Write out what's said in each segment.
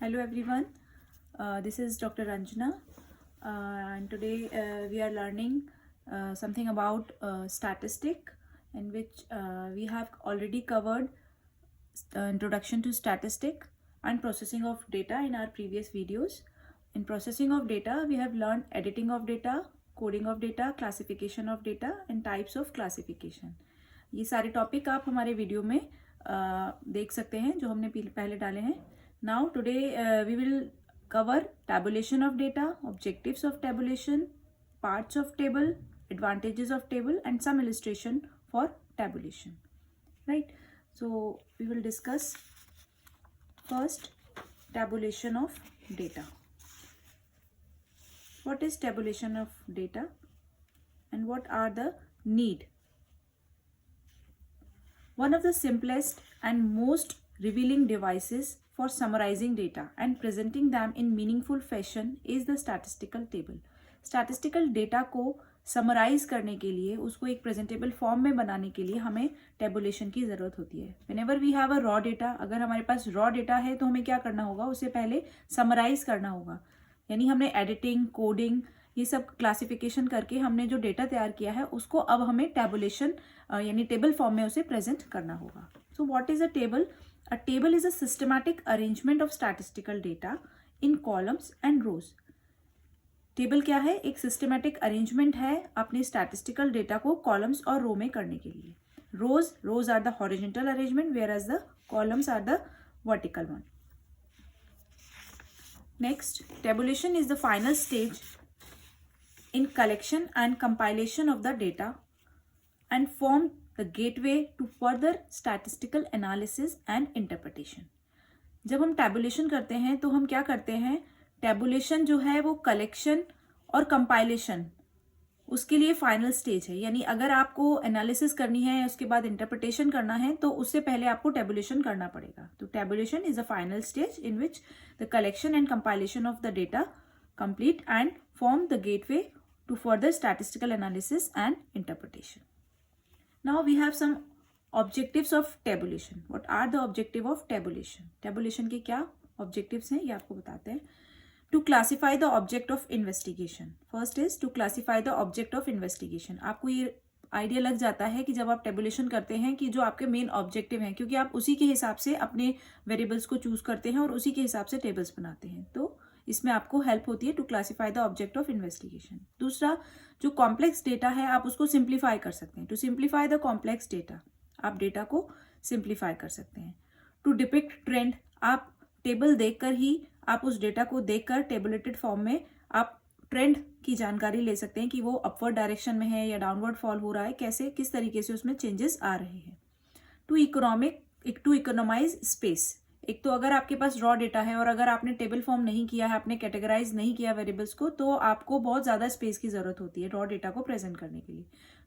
Hello everyone, this is Dr. Ranjana and today we are learning something about statistic, in which we have already covered introduction to statistic and processing of data in our previous videos. In processing of data we have learned editing of data, coding of data, classification of data and types of classification. ये सारे topic आप हमारे video में देख सकते हैं जो हमने पहले डाले हैं. Now today we will cover tabulation of data, objectives of tabulation, parts of table, advantages of table and some illustration for tabulation. Right. So we will discuss first tabulation of data. What is tabulation of data and what are the need? One of the simplest and most revealing devices for summarizing data and presenting them in meaningful fashion is the statistical table. Statistical data को summarise करने के लिए, उसको एक presentable form में बनाने के लिए हमें टेबुलेशन की ज़रूरत होती है. Whenever we have a raw data, अगर हमारे पास रॉ डेटा है तो हमें क्या करना होगा, उसे पहले समराइज करना होगा. यानी हमने एडिटिंग, कोडिंग, ये सब क्लासिफिकेशन करके हमने जो डेटा तैयार किया है उसको अब हमें टेबुलेशन यानी टेबल फॉर्म में उसे प्रेजेंट करना होगा. So what is a table? A table is a systematic arrangement of statistical data in columns and rows. Table क्या है? एक सिस्टमैटिक अरेंजमेंट है अपने स्टैटिस्टिकल डेटा को कॉलम्स और रो में करने के लिए. Rows are the horizontal arrangement, where as the columns are the vertical one. Next, tabulation is the final stage in collection and compilation of the data and form the gateway to further statistical analysis and interpretation. जब हम tabulation करते हैं तो हम क्या करते हैं, tabulation जो है वो collection और compilation उसके लिए फाइनल स्टेज है. यानी अगर आपको एनालिसिस करनी है, उसके बाद इंटरप्रिटेशन करना है, तो उससे पहले आपको टेबुलेशन करना पड़ेगा. तो tabulation is a final stage in which the collection and compilation of the data complete and form the gateway to further statistical analysis and interpretation. Now we have some objectives of tabulation. What are the objective of tabulation? Tabulation के क्या objectives हैं ये आपको बताते हैं. To classify the object of investigation. First is to classify the object of investigation. आपको ये idea लग जाता है कि जब आप टेबुलेशन करते हैं कि जो आपके मेन ऑब्जेक्टिव हैं, क्योंकि आप उसी के हिसाब से अपने वेरिएबल्स को चूज करते हैं और उसी के हिसाब से टेबल्स बनाते हैं. तो इसमें आपको हेल्प होती है to classify the object of investigation. दूसरा, जो कॉम्प्लेक्स डेटा है आप उसको सिंप्लीफाई कर सकते हैं. To simplify the complex data, आप डेटा को सिंप्लीफाई कर सकते हैं. टू डिपिक्ट ट्रेंड, आप टेबल देखकर ही, आप उस डेटा को देखकर टेबुलेटेड फॉर्म में आप ट्रेंड की जानकारी ले सकते हैं कि वो अपवर्ड डायरेक्शन में है या डाउनवर्ड फॉल हो रहा है, कैसे किस तरीके से उसमें चेंजेस आ रहे हैं. To economise space. एक तो अगर आपके पास रॉ डेटा है और अगर आपने टेबल फॉर्म नहीं किया है, आपने कैटेगराइज नहीं किया वेरिएबल्स को, तो आपको बहुत ज़्यादा स्पेस की ज़रूरत होती है रॉ डेटा को प्रेजेंट करने के लिए.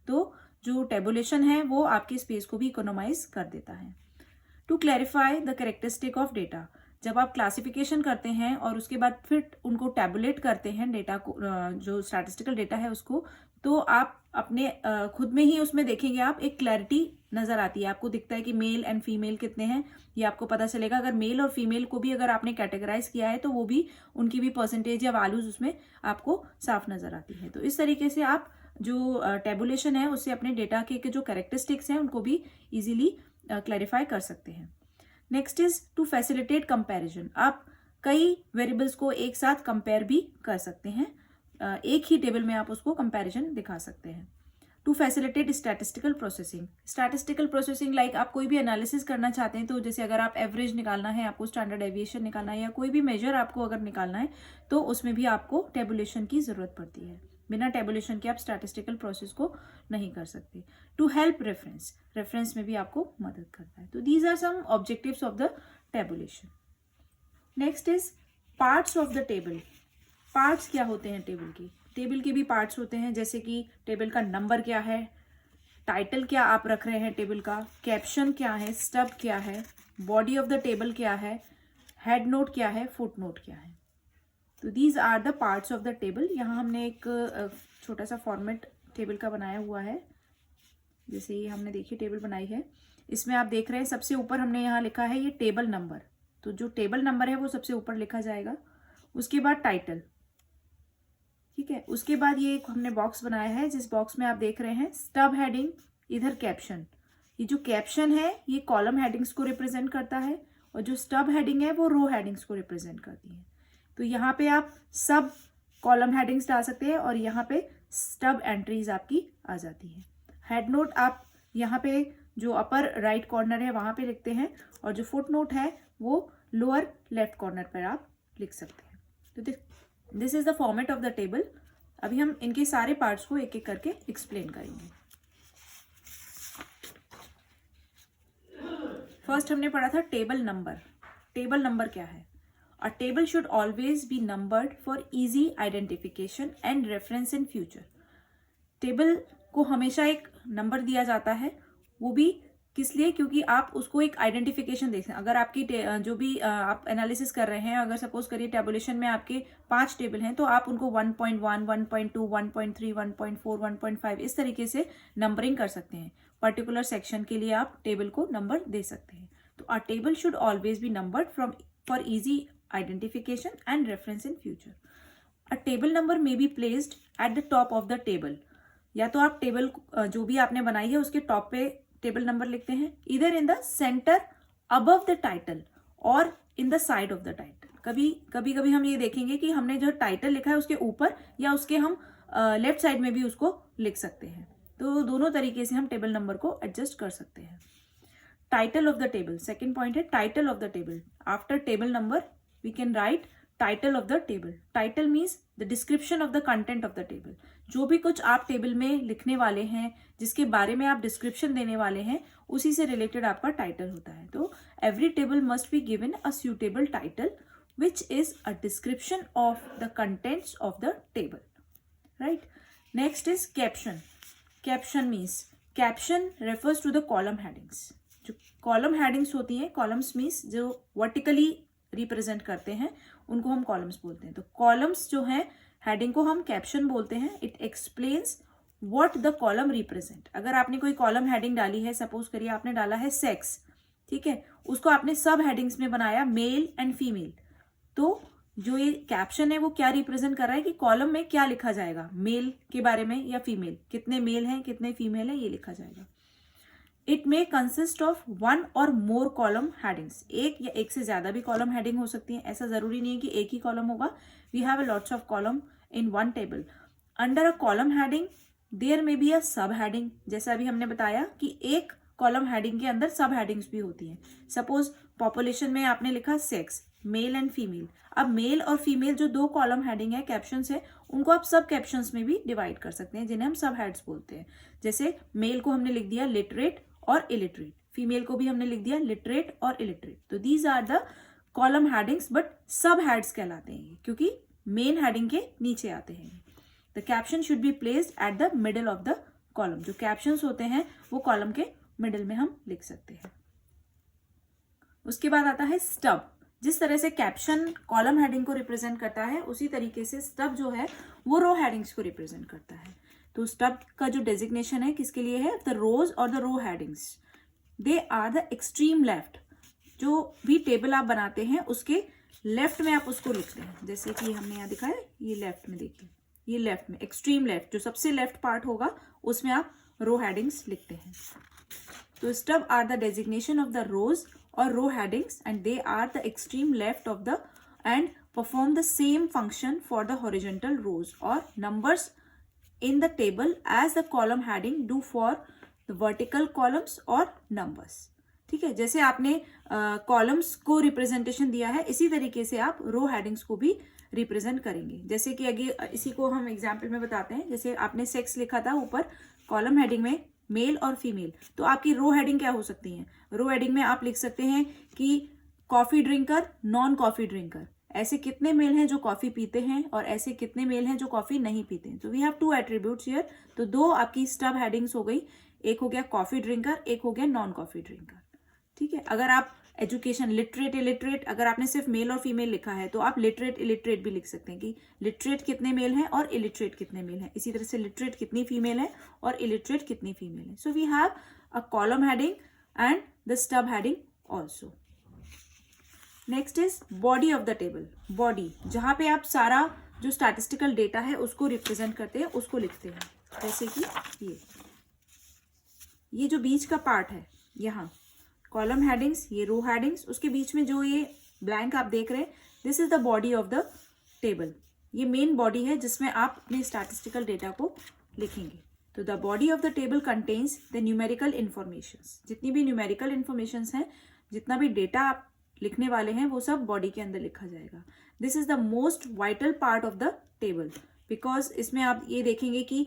तो जो टेबुलेशन है वो आपकी स्पेस को भी इकोनॉमाइज कर देता है. To clarify the characteristic of data. जब आप क्लासिफिकेशन करते हैं और उसके बाद फिर उनको टैबुलेट करते हैं डेटा को, जो स्टैटिस्टिकल डेटा है उसको, तो आप अपने खुद में ही उसमें देखेंगे, आप एक क्लैरिटी नजर आती है. आपको दिखता है कि मेल एंड फीमेल कितने हैं, ये आपको पता चलेगा. अगर मेल और फीमेल को भी अगर आपने कैटेगराइज किया है तो वो भी, उनकी भी परसेंटेज या वैल्यूज उसमें आपको साफ नजर आती है. तो इस तरीके से आप जो टेबुलेशन है उससे अपने डेटा के जो कैरेक्टरिस्टिक्स हैं उनको भी इजीली क्लैरिफाई कर सकते हैं. Next is to facilitate comparison. आप कई वेरिएबल्स को एक साथ कंपेयर भी कर सकते हैं, एक ही टेबल में आप उसको कंपैरिजन दिखा सकते हैं. To facilitate statistical processing. Statistical processing like आप कोई भी एनालिसिस करना चाहते हैं, तो जैसे अगर आप एवरेज निकालना है, आपको स्टैंडर्ड डेविएशन निकालना है या कोई भी मेजर आपको अगर निकालना है, तो उसमें भी आपको टेबुलेशन की जरूरत पड़ती है. बिना टेबुलेशन के आप स्टैटिस्टिकल प्रोसेस को नहीं कर सकते. टू हेल्प रेफरेंस में भी आपको मदद करता है. तो these are some objectives of the tabulation. Next is parts of the table. Parts क्या होते हैं टेबल की? टेबल के भी पार्ट्स होते हैं, जैसे कि टेबल का नंबर क्या है, टाइटल क्या आप रख रहे हैं टेबल का, कैप्शन क्या है, स्टब क्या है, बॉडी ऑफ द टेबल क्या है, हेड नोट क्या है, फुट नोट क्या है. तो these are the parts of the table. यहाँ हमने एक छोटा सा फॉर्मेट टेबल का बनाया हुआ है. जैसे ये हमने देखिए टेबल बनाई है, इसमें आप देख रहे हैं सबसे ऊपर हमने यहाँ लिखा है ये टेबल नंबर. तो जो टेबल नंबर है वो सबसे ऊपर लिखा जाएगा। उसके बाद टाइटल, ठीक है। उसके बाद ये एक हमने बॉक्स बनाया है, जिस बॉक्स में आप देख रहे हैं स्टब हेडिंग, इधर कैप्शन। ये जो कैप्शन है ये कॉलम हेडिंग्स को रिप्रेजेंट करता है, और जो स्टब हेडिंग है वो रो हेडिंग्स को रिप्रेजेंट करती है। तो यहाँ पे आप सब कॉलम हेडिंग्स डाल सकते हैं और यहाँ पे स्टब एंट्रीज आपकी आ जाती है। हेड नोट आप यहाँ पे जो अपर राइट कॉर्नर है वहाँ पे लिखते हैं, और जो फुट नोट है वो लोअर लेफ्ट कॉर्नर पर आप लिख सकते हैं। तो this is the format of the table. अभी हम इनके सारे पार्ट्स को एक एक करके एक्सप्लेन करेंगे। फर्स्ट हमने पढ़ा था टेबल नंबर। टेबल नंबर क्या है? अ table should always be numbered for easy identification and reference in future. Table को हमेशा एक नंबर दिया जाता है, वो भी किस लिए? क्योंकि आप उसको एक आइडेंटिफिकेशन देखें। अगर आपकी जो भी आप एनालिसिस कर रहे हैं, अगर सपोज करिए टेबुलेशन में आपके 5 टेबल हैं, तो आप उनको 1.1, 1.2, 1.3, 1.4, 1.5 इस तरीके से नंबरिंग कर सकते हैं। पर्टिकुलर सेक्शन के लिए आप टेबल को नंबर दे सकते हैं। तो अ table should always be numbered for easy identification and reference in future. A table number may be placed at the top of the table. या तो आप टेबल जो भी आपने बनाई है उसके टॉप पे टेबल नंबर लिखते हैं, इधर in the centre above the title और in the side of the title. कभी हम ये देखेंगे कि हमने जो टाइटल लिखा है उसके ऊपर या उसके हम लेफ्ट साइड में भी उसको लिख सकते हैं। तो दोनों तरीके से हम टेबल नंबर को एडजस्ट कर सकते हैं। Title of the table, second point है title of the table. After table number we can write title of the table. Title means the description of the content of the table. जो भी कुछ आप table में लिखने वाले हैं, जिसके बारे में आप डिस्क्रिप्शन देने वाले हैं, उसी से रिलेटेड आपका टाइटल होता है। तो every table must be given a suitable title which is a description of the contents of the table, right. Next is caption. Caption means, caption refers to the column headings. जो column headings होती हैं, columns means जो vertically represent करते हैं, उनको हम columns बोलते हैं। तो कॉलम्स जो हैं, हेडिंग को हम कैप्शन बोलते हैं। It explains what the column represent. अगर आपने कोई कॉलम हेडिंग डाली है, सपोज करिए आपने डाला है सेक्स, ठीक है, उसको आपने सब हेडिंग्स में बनाया मेल एंड फीमेल, तो जो ये कैप्शन है वो क्या रिप्रेजेंट कर रहा है कि कॉलम में क्या लिखा जाएगा, मेल के बारे में या फीमेल, कितने मेल हैं कितने फीमेल हैं, ये लिखा जाएगा। इट मे कंसिस्ट ऑफ 1 और मोर कॉलम हेडिंग्स। एक या एक से ज्यादा भी कॉलम हेडिंग हो सकती है, ऐसा जरूरी नहीं है कि एक ही कॉलम होगा। We have a lots of column in one table. Under a column heading there may be a sub heading. जैसा अभी हमने बताया कि एक कॉलम हेडिंग के अंदर सब हेडिंग्स भी होती हैं। सपोज पॉपुलेशन में आपने लिखा सेक्स, मेल एंड फीमेल। अब मेल और फीमेल जो 2 कॉलम हेडिंग है, कैप्शंस है, उनको आप सब कैप्शंस में भी डिवाइड कर सकते हैं, जिन्हें हम सब हेड्स बोलते हैं। जैसे मेल को हमने लिख दिया लिटरेट और इलिटरेट, फीमेल को भी हमने लिख दिया लिटरेट और इलिटरेट। तो these are the column headings, but sub heads कहलाते हैं क्योंकि मेन हेडिंग के नीचे आते हैं। The caption should be placed at the middle of the column. जो कैप्शंस होते हैं वो कॉलम के मिडल में हम लिख सकते हैं। उसके बाद आता है स्टब। जिस तरह से कैप्शन कॉलम हेडिंग को रिप्रेजेंट करता है, उसी तरीके से स्टब जो है वो रो हेडिंग्स को रिप्रेजेंट करता है। तो स्टब का जो डेजिग्नेशन है किसके लिए है? द रोज और the row headings, they are the extreme left. जो भी टेबल आप बनाते हैं उसके लेफ्ट में आप उसको लिखते हैं। जैसे कि हमने यहाँ दिखाया, ये लेफ्ट में देखिए, ये लेफ्ट में एक्सट्रीम लेफ्ट, जो सबसे लेफ्ट पार्ट होगा उसमें आप रो हेडिंग्स लिखते हैं। तो stub are the designation of the rows और row headings, and they are the extreme left of the and perform the same function for the horizontal rows or numbers in the table as the column heading do for the vertical columns or numbers. ठीक है, जैसे आपने columns को representation दिया है, इसी तरीके से आप रो हेडिंग्स को भी रिप्रेजेंट करेंगे। जैसे कि आगे इसी को हम एग्जाम्पल में बताते हैं। जैसे आपने सेक्स लिखा था ऊपर कॉलम हेडिंग में, मेल और फीमेल, तो आपकी रो हेडिंग क्या हो सकती है? रो हेडिंग में आप लिख सकते हैं कि coffee drinker, non coffee drinker. ऐसे कितने मेल हैं जो कॉफी पीते हैं और ऐसे कितने मेल हैं जो कॉफी नहीं पीते हैं। तो वी हैव 2 एट्रीब्यूट्स हियर। तो 2 आपकी स्टब हेडिंग्स हो गई, एक हो गया कॉफी ड्रिंकर, एक हो गया नॉन कॉफी ड्रिंकर। ठीक है, अगर आप एजुकेशन लिटरेट इलिटरेट, अगर आपने सिर्फ मेल और फीमेल लिखा है तो आप लिटरेट इलिटरेट भी लिख सकते हैं कि लिटरेट कितने मेल हैं और इलिटरेट कितने मेल हैं। इसी तरह से लिटरेट कितनी फीमेल है और इलिटरेट कितनी फीमेल है। So we have a column heading and the stub heading also. Next is body of the table. Body जहाँ पे आप सारा जो स्टैटिस्टिकल डेटा है उसको रिप्रेजेंट करते हैं, उसको लिखते हैं. जैसे कि ये जो बीच का पार्ट है, यहाँ कॉलम हेडिंग्स, ये रो हेडिंग्स, उसके बीच में जो ये ब्लैंक आप देख रहे हैं, this is the body of the table. ये मेन बॉडी है जिसमें आप अपने स्टैटिस्टिकल डेटा को लिखेंगे. तो the body of the table contains the numerical informations. जितनी भी न्यूमेरिकल इन्फॉर्मेशंस हैं, जितना भी डेटा आप लिखने वाले हैं, वो सब बॉडी के अंदर लिखा जाएगा. This is the most vital part of the table, because इसमें आप ये देखेंगे कि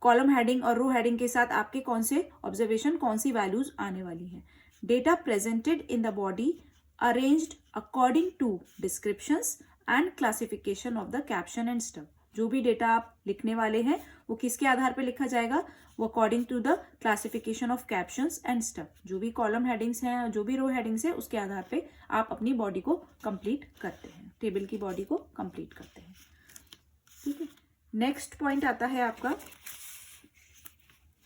कॉलम हेडिंग और रो हेडिंग के साथ आपके कौन से ऑब्जर्वेशन, कौन सी वैल्यूज आने वाली हैं. Data presented in the body arranged according to descriptions and classification of the caption and stuff. जो भी डेटा आप लिखने वाले हैं वो किसके आधार पर लिखा जाएगा, वो according to the classification of captions and stuff. जो भी कॉलम हेडिंग्स हैं, जो भी रो हेडिंग्स है, उसके आधार पे आप अपनी बॉडी को कंप्लीट करते हैं, टेबल की बॉडी को कंप्लीट करते हैं. ठीक है. नेक्स्ट पॉइंट आता है आपका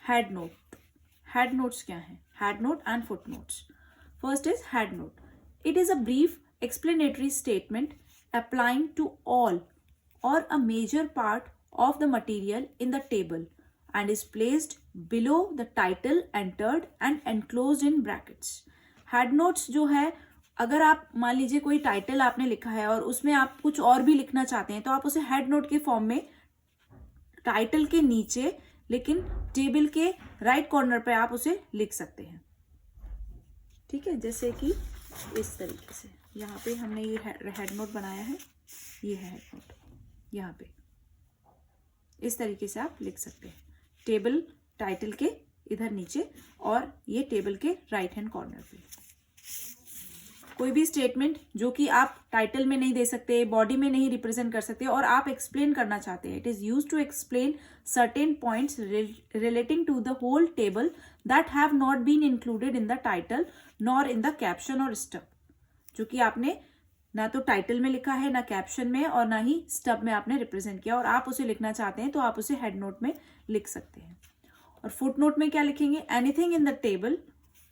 हेड नोट. हेड नोट्स क्या है? Head note and foot notes. First is head note. It is a brief explanatory statement applying to all or a major part of the material in the table and is placed below the title entered and enclosed in brackets. Head notes जो है, अगर आप मान लीजिए कोई title आपने लिखा है और उसमें आप कुछ और भी लिखना चाहते हैं, तो आप उसे हेड नोट के फॉर्म में टाइटल के नीचे, लेकिन टेबल के राइट कॉर्नर पे आप उसे लिख सकते हैं. ठीक है. जैसे कि इस तरीके से यहाँ पे हमने ये हेड नोट बनाया है, ये है हेड नोट. यहाँ पे इस तरीके से आप लिख सकते हैं, टेबल टाइटल के इधर नीचे और ये टेबल के राइट हैंड कॉर्नर पे. कोई भी स्टेटमेंट जो कि आप टाइटल में नहीं दे सकते, बॉडी में नहीं रिप्रेजेंट कर सकते और आप एक्सप्लेन करना चाहते हैं, it is used to explain certain points relating to the whole table that have not been included in the title nor in the caption or stub. जो कि आपने ना तो टाइटल में लिखा है, ना कैप्शन में, और ना ही स्टब में आपने रिप्रेजेंट किया, और आप उसे लिखना चाहते हैं तो आप उसे हेड नोट में लिख सकते हैं. और फुट नोट में क्या लिखेंगे? Anything in the table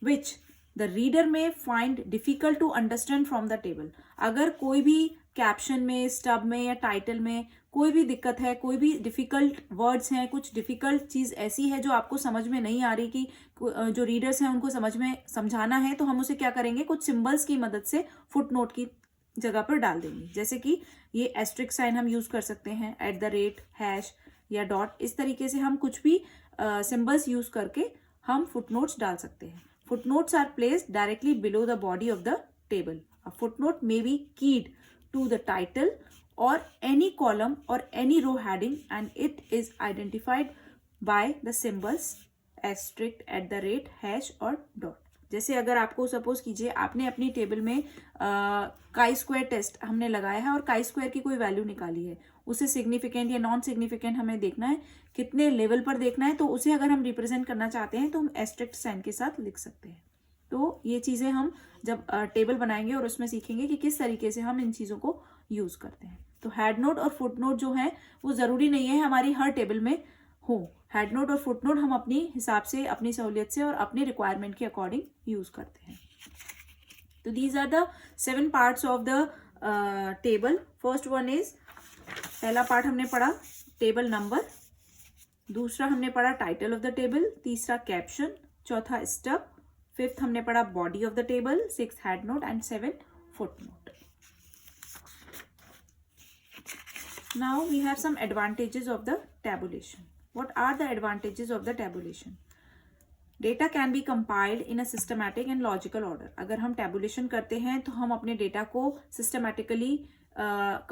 which the reader may find difficult to understand from the table. अगर कोई भी कैप्शन में, स्टब में या टाइटल में कोई भी दिक्कत है, कोई भी डिफिकल्ट वर्ड्स हैं, कुछ डिफिकल्ट चीज ऐसी है जो आपको समझ में नहीं आ रही, कि जो रीडर्स हैं उनको समझाना है, तो हम उसे क्या करेंगे, कुछ सिंबल्स की मदद से फुट नोट की जगह पर डाल देंगे. जैसे कि ये एस्ट्रिक साइन हम यूज कर सकते हैं, @ हैश या डॉट. इस तरीके से हम कुछ भी सिंबल्स यूज करके हम फुटनोट्स डाल सकते हैं. Footnotes are placed directly below the body of the table. A footnote may be keyed to the title or any column or any row heading and it is identified by the symbols asterisk, @ hash or dot. जैसे अगर आपको suppose कीजिए आपने अपनी table में chi square test हमने लगाया है और काई स्क्वायर की कोई वैल्यू निकाली है, उसे सिग्निफिकेंट या नॉन सिग्निफिकेंट हमें देखना है, कितने लेवल पर देखना है, तो उसे अगर हम रिप्रेजेंट करना चाहते हैं तो हम एस्टेरिस्क साइन के साथ लिख सकते हैं. तो ये चीज़ें हम जब टेबल बनाएंगे और उसमें सीखेंगे कि किस तरीके से हम इन चीज़ों को यूज़ करते हैं. तो हेड नोट और फुट नोट जो है वो ज़रूरी नहीं है हमारी हर टेबल में हो. हेड नोट और फुट नोट हम अपनी हिसाब से, अपनी सहूलियत से और अपनी रिक्वायरमेंट के अकॉर्डिंग यूज़ करते हैं. तो these are the 7 parts of the table. First one is, पहला पार्ट हमने पढ़ा टेबल नंबर, दूसरा हमने पढ़ा टाइटल ऑफ द टेबल, तीसरा कैप्शन, चौथा स्टब, फिफ्थ हमने पढ़ा body of the table, 6 head note and 7 foot note. Now we have some advantages of the tabulation. What are the advantages of the tabulation? Data can be compiled in a systematic and logical order. अगर हम tabulation करते हैं तो हम अपने data को systematically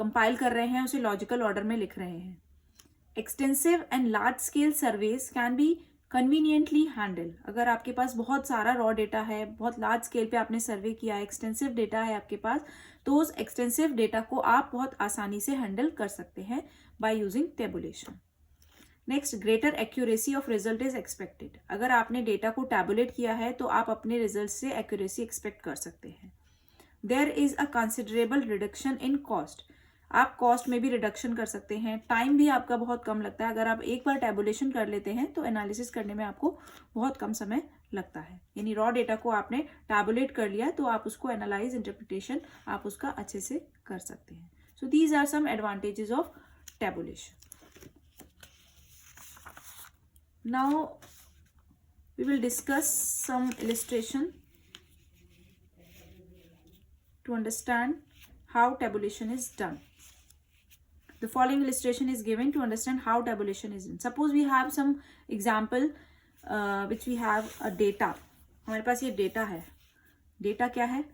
compile कर रहे हैं, उसे logical order में लिख रहे हैं. Extensive and large scale surveys can be conveniently handled. अगर आपके पास बहुत सारा raw data है, बहुत large scale पे आपने survey किया है, extensive data है आपके पास, तो उस एक्सटेंसिव डेटा को आप बहुत आसानी से हैंडल कर सकते हैं by using tabulation. Next, greater accuracy of result is expected. अगर आपने डेटा को टैबुलेट किया है तो आप अपने रिजल्ट से एक्यूरेसी एक्सपेक्ट कर सकते हैं. There is a considerable reduction in cost. आप कॉस्ट में भी रिडक्शन कर सकते हैं, टाइम भी आपका बहुत कम लगता है. अगर आप एक बार टैबुलेशन कर लेते हैं तो एनालिसिस करने में आपको बहुत कम समय लगता है, यानी रॉ डेटा को आपने टैबुलेट कर लिया तो आप उसको एनालाइज, इंटरप्रिटेशन आप उसका अच्छे से कर सकते हैं. So these are some advantages of tabulation. Now we will discuss some illustration to understand how tabulation is done. The following illustration is given to understand how tabulation is done. Suppose we have some example which we have a data. हमारे पास ये data है. Data क्या है?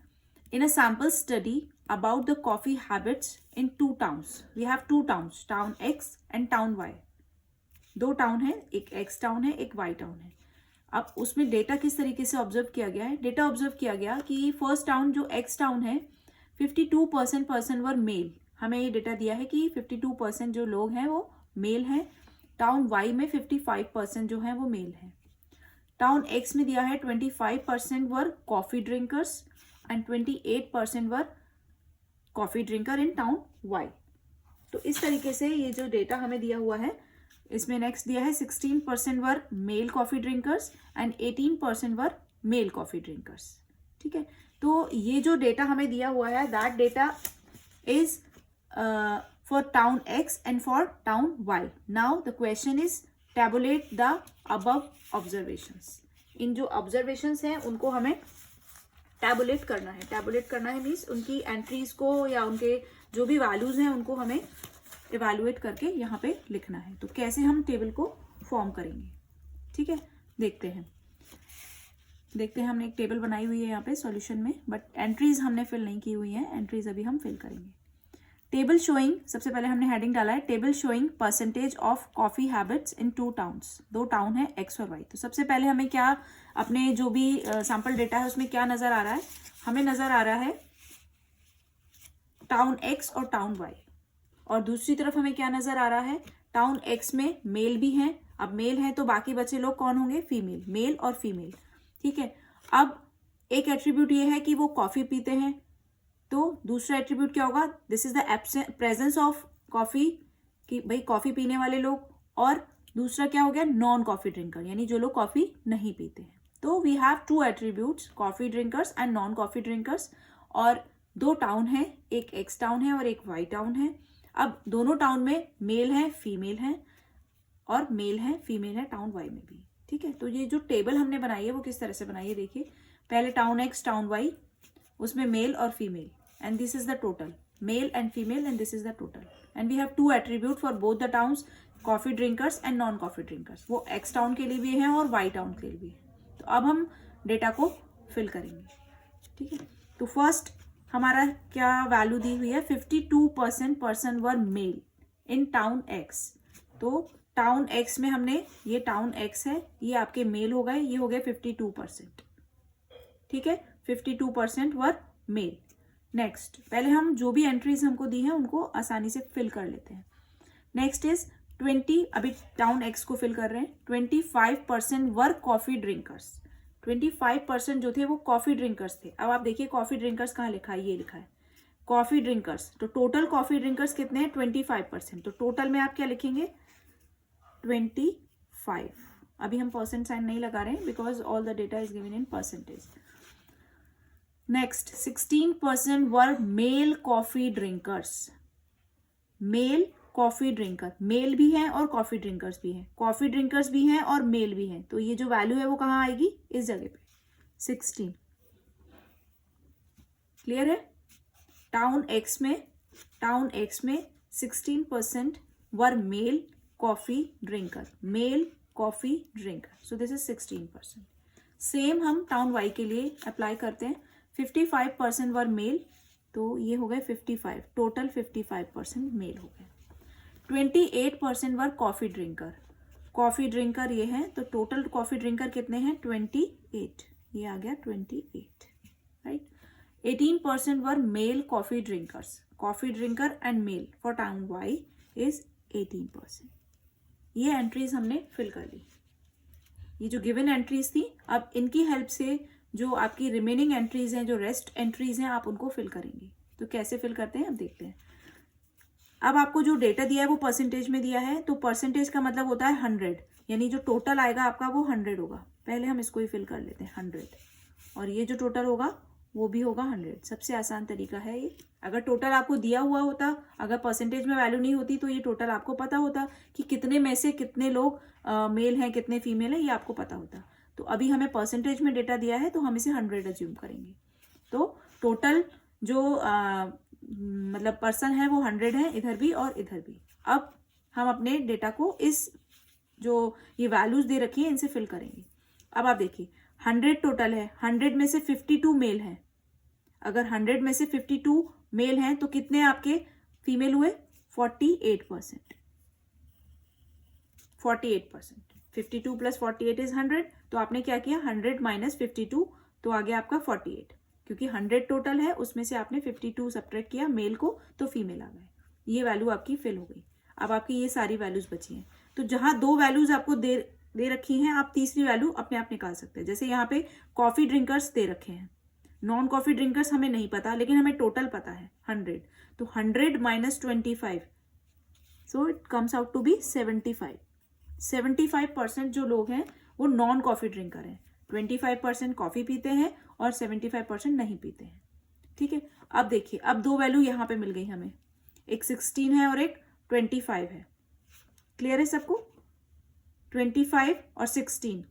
In a sample study about the coffee habits in 2 towns. We have 2 towns, town X and town Y. 2 town है, एक X town है, एक Y town है. अब उसमें डेटा किस तरीके से ऑब्जर्व किया गया है? डेटा ऑब्जर्व किया गया कि फर्स्ट टाउन जो एक्स टाउन है 52% पर्सन वर मेल. हमें ये डेटा दिया है कि 52% जो लोग हैं वो मेल हैं. टाउन वाई में 55% जो है वो मेल हैं. टाउन एक्स में दिया है 25% were coffee drinkers and 28% were coffee drinker in town Y. तो इस तरीके से ये जो डेटा हमें दिया हुआ है, इसमें नेक्स्ट दिया है 16% were male coffee drinkers and 18% were male coffee drinkers. ठीक है, तो ये जो डेटा हमें दिया हुआ है that data is for town X and for town Y. Now the question is tabulate the above observations. इन जो ऑब्जर्वेशंस हैं उनको हमें टैबुलेट करना है. टैबुलेट करना है मीन्स उनकी एंट्रीज को या उनके जो भी वैल्यूज हैं उनको हमें इवैल्यूएट करके यहाँ पे लिखना है. तो कैसे हम टेबल को फॉर्म करेंगे? ठीक है, देखते हैं. हमने एक टेबल बनाई हुई है यहाँ पे सॉल्यूशन में, बट एंट्रीज हमने फिल नहीं की हुई हैं. एंट्रीज अभी हम फिल करेंगे. टेबल शोइंग, सबसे पहले हमने हेडिंग डाला है table showing percentage of coffee habits in 2 towns. 2 town है एक्स और वाई. तो सबसे पहले हमें क्या, अपने जो भी सैंपल डेटा है उसमें क्या नजर आ रहा है? हमें नजर आ रहा है टाउन एक्स और टाउन वाई. और दूसरी तरफ हमें क्या नजर आ रहा है? टाउन एक्स में मेल भी हैं. अब मेल हैं तो बाकी बचे लोग कौन होंगे? फीमेल. मेल और फीमेल. ठीक है, अब एक एट्रीब्यूट ये है कि वो कॉफी पीते हैं, तो दूसरा एट्रीब्यूट क्या होगा? This is the presence of coffee, कि भाई कॉफी पीने वाले लोग. और दूसरा क्या हो गया? नॉन कॉफी ड्रिंकर, यानी जो लोग कॉफी नहीं पीते हैं. तो we have 2 attributes, coffee drinkers and non coffee drinkers. और 2 टाउन है, एक एक्स टाउन है और एक वाई टाउन है. अब दोनों टाउन में मेल है, फीमेल है, और मेल है, फीमेल है टाउन वाई में भी. ठीक है, तो ये जो टेबल हमने बनाई है वो किस तरह से बनाई है देखिए. पहले टाउन एक्स टाउन वाई, उसमें मेल और female, and this is the total, male and female, and this is the total. And we have 2 attribute for both the towns, coffee drinkers and non coffee drinkers. वो X town के लिए भी है और Y town के लिए भी है. तो अब हम डेटा को फिल करेंगे. ठीक है, तो फर्स्ट हमारा क्या वैल्यू दी हुई है? 52% person were male in town X. तो टाउन एक्स में हमने, ये टाउन एक्स है, ये आपके मेल हो गए, ये हो गए 52%. ठीक है, 52% वर मेल. नेक्स्ट, पहले हम जो भी एंट्रीज हमको दी हैं उनको आसानी से फिल कर लेते हैं. नेक्स्ट इज 20, अभी टाउन एक्स को फिल कर रहे हैं. 25% वर कॉफी ड्रिंकर्स. 25% जो थे वो कॉफी ड्रिंकर्स थे. अब आप देखिए कॉफी ड्रिंकर्स कहाँ लिखा है? ये लिखा है कॉफी ड्रिंकर्स. तो टोटल कॉफी ड्रिंकर्स कितने हैं? 25%. तो टोटल में आप क्या लिखेंगे? 25. अभी हम परसेंट साइन नहीं लगा रहे हैं because all the data is given in percentage. Next, 16% were male coffee drinkers. Male coffee drinker, male भी हैं और कॉफी ड्रिंकर्स भी हैं, कॉफी ड्रिंकर्स भी हैं और मेल भी हैं. तो ये जो वैल्यू है वो कहाँ आएगी? इस जगह पे 16. क्लियर है? टाउन एक्स में 16% were male coffee drinker, male coffee drinker. So this is 16%. Same हम टाउन वाई के लिए अप्लाई करते हैं. 55% वर मेल, तो ये हो गए 55, टोटल 55% मेल हो गए. 28% were coffee drinker. Coffee drinker ये है, तो टोटल कॉफी ड्रिंकर कितने हैं? 28. ये आ गया 28, right. 18% were male coffee drinkers. Coffee drinker and male for town Y is 18%. ये एंट्रीज हमने फिल कर ली. ये जो गिवन एंट्रीज थी, अब इनकी हेल्प से जो आपकी रिमेनिंग एंट्रीज हैं, जो रेस्ट एंट्रीज हैं, आप उनको फिल करेंगे. तो कैसे फिल करते हैं अब देखते हैं. अब आपको जो डेटा दिया है वो परसेंटेज में दिया है. तो परसेंटेज का मतलब होता है 100, यानी जो टोटल आएगा आपका वो 100 होगा. पहले हम इसको ही फिल कर लेते हैं 100, और ये जो टोटल होगा वो भी होगा 100। सबसे आसान तरीका है ये। अगर टोटल आपको दिया हुआ होता, अगर परसेंटेज में वैल्यू नहीं होती, तो ये टोटल आपको पता होता कि कितने में से कितने लोग मेल हैं, कितने फीमेल हैं, ये आपको पता होता। तो अभी हमें परसेंटेज में डेटा दिया है, तो हम इसे 100 अज्यूम करेंगे। तो टोटल जो मतलब पर्सन है वो 100 है, इधर भी और इधर भी। अब हम अपने डेटा को इस जो ये वैल्यूज दे रखी है इनसे फिल करेंगे। अब आप देखिए 100 टोटल है, 100 में से 52 मेल है। अगर 100 में से 52 मेल हैं तो कितने आपके फीमेल हुए? 48%। 48%। 52 प्लस 48 इज 100। तो आपने क्या किया? 100 माइनस 52, तो आ गया आपका 48। क्योंकि 100 टोटल है, उसमें से आपने 52 सब्ट्रैक्ट किया मेल को, तो फीमेल आ गए। ये वैल्यू आपकी फिल हो गई। अब आपकी ये सारी वैल्यूज बची हैं। तो जहां 2 वैल्यूज आपको दे रखी हैं, आप तीसरी वैल्यू अपने आप निकाल सकते हैं। जैसे यहाँ पे कॉफी ड्रिंकर्स दे रखे हैं, नॉन कॉफी ड्रिंकर्स हमें नहीं पता, लेकिन हमें टोटल पता है 100। तो 100 माइनस 25, so it comes out to be 75। 75% जो लोग हैं वो नॉन कॉफी ड्रिंकर हैं। 25% कॉफी पीते हैं और 75% नहीं पीते हैं। ठीक है, अब देखिए, अब 2 वैल्यू यहाँ पे मिल गई हमें, एक 16 है और एक 25 है। क्लियर है सबको? 25 और 16।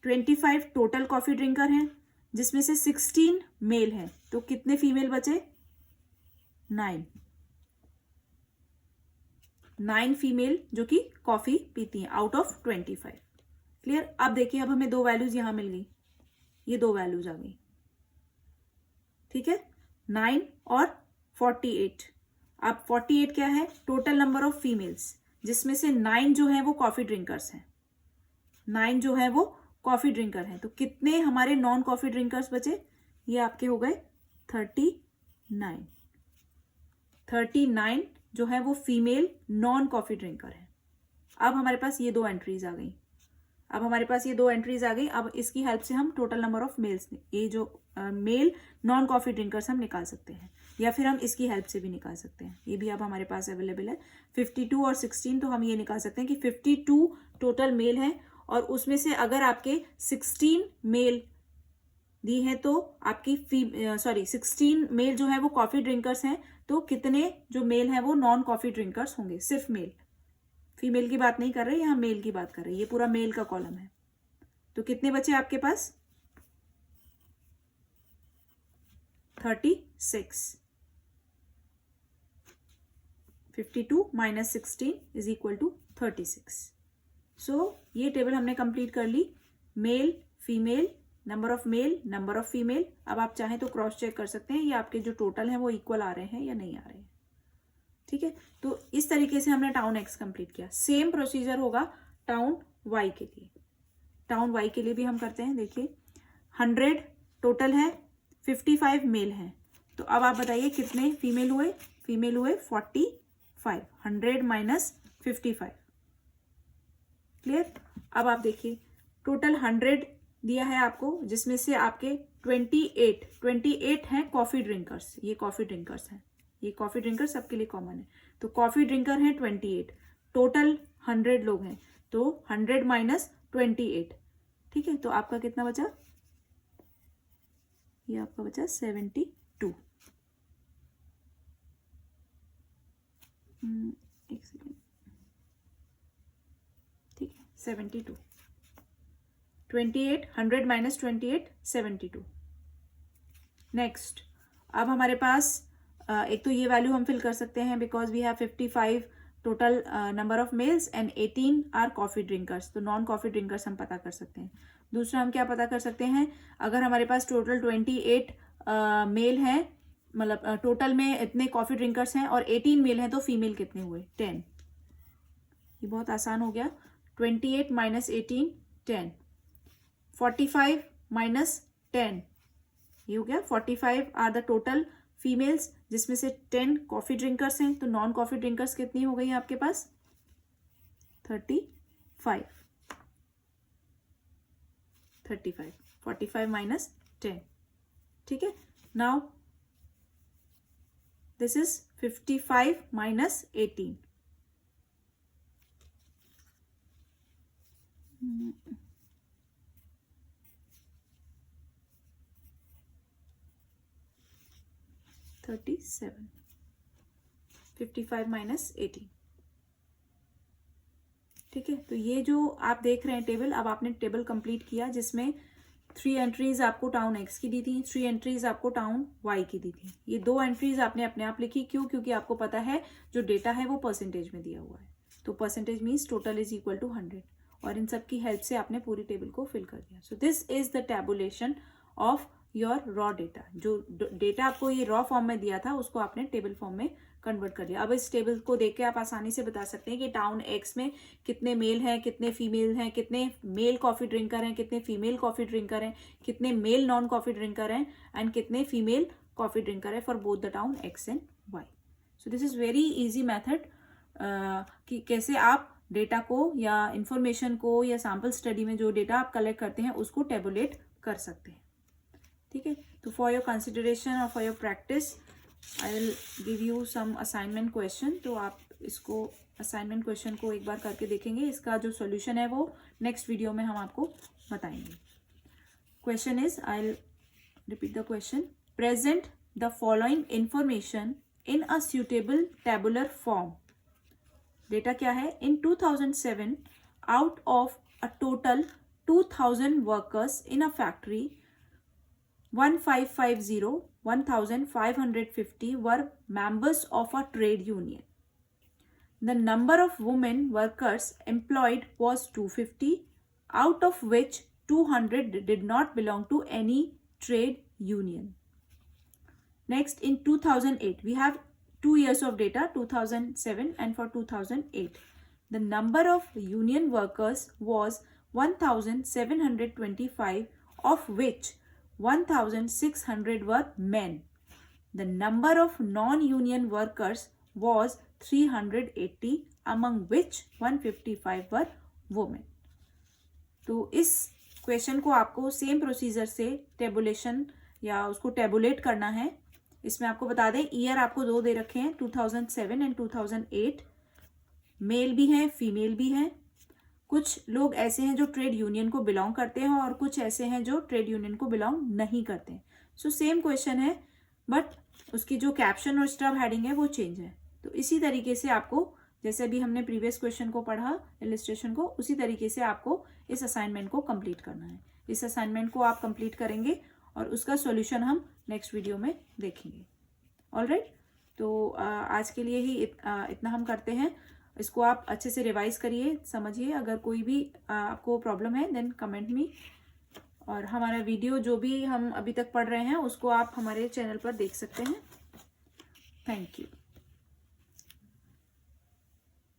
25 टोटल कॉफी ड्रिंकर हैं, जिसमें से 16 मेल हैं। तो कितने फीमेल बचे? 9 फीमेल जो कि कॉफी पीती हैं आउट ऑफ 25। क्लियर? अब देखिए, अब हमें 2 वैल्यूज यहां मिल गई, ये 2 वैल्यूज आ गई। ठीक है, 9 और 48। अब 48 क्या है? टोटल नंबर ऑफ फीमेल्स, जिसमें से 9 जो है वो कॉफी ड्रिंकर्स हैं। 9 जो है वो कॉफी ड्रिंकर हैं। तो कितने हमारे नॉन कॉफी ड्रिंकर्स बचे? ये आपके हो गए 39। 39 जो है वो फीमेल नॉन कॉफी ड्रिंकर है। अब हमारे पास ये 2 एंट्रीज आ गई। अब इसकी हेल्प से हम टोटल नंबर ऑफ मेल्स, ये जो मेल नॉन कॉफी ड्रिंकर्स हम निकाल सकते हैं, या फिर हम इसकी हेल्प से भी निकाल सकते हैं। ये भी अब हमारे पास अवेलेबल है। 52 और 16, तो हम ये निकाल सकते हैं कि 52 टोटल मेल है, और उसमें से अगर आपके 16 मेल दी है तो आपकी 16 मेल जो है वो कॉफी ड्रिंकर्स हैं, तो कितने जो मेल हैं वो नॉन कॉफी ड्रिंकर्स होंगे? सिर्फ मेल, फीमेल की बात नहीं कर रहे, यहाँ मेल की बात कर रहे हैं। ये पूरा मेल का कॉलम है। तो कितने बचे आपके पास? 36। 52 minus 16 is equal to 36। So ये टेबल हमने कंप्लीट कर ली। Male, female, number of male, number of female. अब आप चाहें तो क्रॉस चेक कर सकते हैं ये आपके जो टोटल हैं वो इक्वल आ रहे हैं या नहीं आ रहे हैं। ठीक है, तो इस तरीके से हमने टाउन एक्स कंप्लीट किया। सेम प्रोसीजर होगा टाउन वाई के लिए। टाउन वाई के लिए भी हम करते हैं। देखिए 100 टोटल है, 55 मेल हैं। तो अब आप बताइए कितने फीमेल हुए? फीमेल हुए 45। 100 माइनस 55। क्लियर? अब आप देखिए टोटल 100 दिया है आपको, जिसमें से आपके 28 हैं कॉफी ड्रिंकर्स। ये कॉफी ड्रिंकर्स हैं, ये कॉफी ड्रिंकर सबके लिए कॉमन है। तो कॉफी ड्रिंकर हैं 28, टोटल 100 लोग हैं, तो 100 माइनस 28। ठीक है, तो आपका कितना बचा? ये आपका बचा 72। एक सेकेंड। ठीक है, 72। 28, 100 माइनस 28, 72। नेक्स्ट, अब हमारे पास एक तो ये वैल्यू हम फिल कर सकते हैं, because we have 55 total number of males and 18 are coffee drinkers. तो नॉन कॉफी ड्रिंकर्स हम पता कर सकते हैं। दूसरा हम क्या पता कर सकते हैं? अगर हमारे पास टोटल 28 मेल हैं, मतलब टोटल में इतने कॉफी ड्रिंकर्स हैं और 18 मेल हैं, तो फीमेल कितने हुए? 10। ये बहुत आसान हो गया। 28 माइनस 18, 10। 45 माइनस 10, ये हो गया 45 आर द टोटल फीमेल्स, जिसमें से 10 कॉफी ड्रिंकर्स हैं। तो नॉन कॉफी ड्रिंकर्स कितनी हो गई आपके पास? 35। 45 माइनस 10। ठीक है, now this is 55 minus 18। 37, 55 minus 18। ठीक है, तो ये जो आप देख रहे हैं टेबल, अब आपने टेबल कंप्लीट किया जिसमें 3 एंट्रीज आपको टाउन एक्स की दी थी, 3 एंट्रीज आपको टाउन वाई की दी थी। ये 2 एंट्रीज आपने अपने आप लिखी, क्यों? क्योंकि आपको पता है जो डेटा है वो परसेंटेज में दिया हुआ है, तो percentage means total is equal to 100, और इन सब की हेल्प से आपने पूरी टेबल को फिल कर दिया। सो this is the tabulation of your raw data. जो डेटा आपको ये रॉ फॉर्म में दिया था उसको आपने टेबल फॉर्म में कन्वर्ट कर लिया। अब इस टेबल को देख के आप आसानी से बता सकते हैं कि टाउन एक्स में कितने मेल हैं, कितने फीमेल हैं, कितने मेल कॉफी ड्रिंकर हैं, कितने फीमेल कॉफी ड्रिंकर हैं, कितने मेल नॉन कॉफी ड्रिंकर हैं, एंड कितने फीमेल कॉफी ड्रिंकर है for both the town X and Y. So this is very easy method कि कैसे आप डेटा को या इंफॉर्मेशन को या सैम्पल स्टडी में जो डेटा आप कलेक्ट करते हैं उसको टेबुलेट कर सकते हैं। ठीक है, तो फॉर योर कंसिडरेशन और for your practice I will give you some assignment question. तो आप इसको असाइनमेंट क्वेश्चन को एक बार करके देखेंगे, इसका जो सॉल्यूशन है वो नेक्स्ट वीडियो में हम आपको बताएंगे। Question is, I will repeat the question, present the following information in a suitable tabular form। Data क्या है? इन 2007 out of a total 2000 workers in a factory 1550 1550 were members of a trade union. The number of women workers employed was 250, out of which 200 did not belong to any trade union. Next, in 2008, we have 2 years of data, 2007 and for 2008. The number of union workers was 1725, of which 1600 were men. The number of non-union workers was 380, among which 155 were women. तो इस question को आपको same procedure से tabulation या उसको tablet करना है। इसमें आपको बता दें ईयर आपको 2 दे रखे हैं, 2007 एंड 2008। मेल भी हैं, फीमेल भी हैं। कुछ लोग ऐसे हैं जो ट्रेड यूनियन को बिलोंग करते हैं और कुछ ऐसे हैं जो ट्रेड यूनियन को बिलोंग नहीं करते हैं। सो सेम क्वेश्चन है बट उसकी जो कैप्शन और स्टब हेडिंग है वो चेंज है। तो इसी तरीके से आपको, जैसे अभी हमने प्रीवियस क्वेश्चन को पढ़ा इलिस्ट्रेशन को, उसी तरीके से आपको इस असाइनमेंट को कंप्लीट करना है। इस असाइनमेंट को आप कंप्लीट करेंगे और उसका सॉल्यूशन हम नेक्स्ट वीडियो में देखेंगे। ऑलराइट, तो आज के लिए ही इतना हम करते हैं। इसको आप अच्छे से रिवाइज करिए, समझिए। अगर कोई भी आपको प्रॉब्लम है देन कमेंट मी, और हमारा वीडियो जो भी हम अभी तक पढ़ रहे हैं उसको आप हमारे चैनल पर देख सकते हैं। Thank you.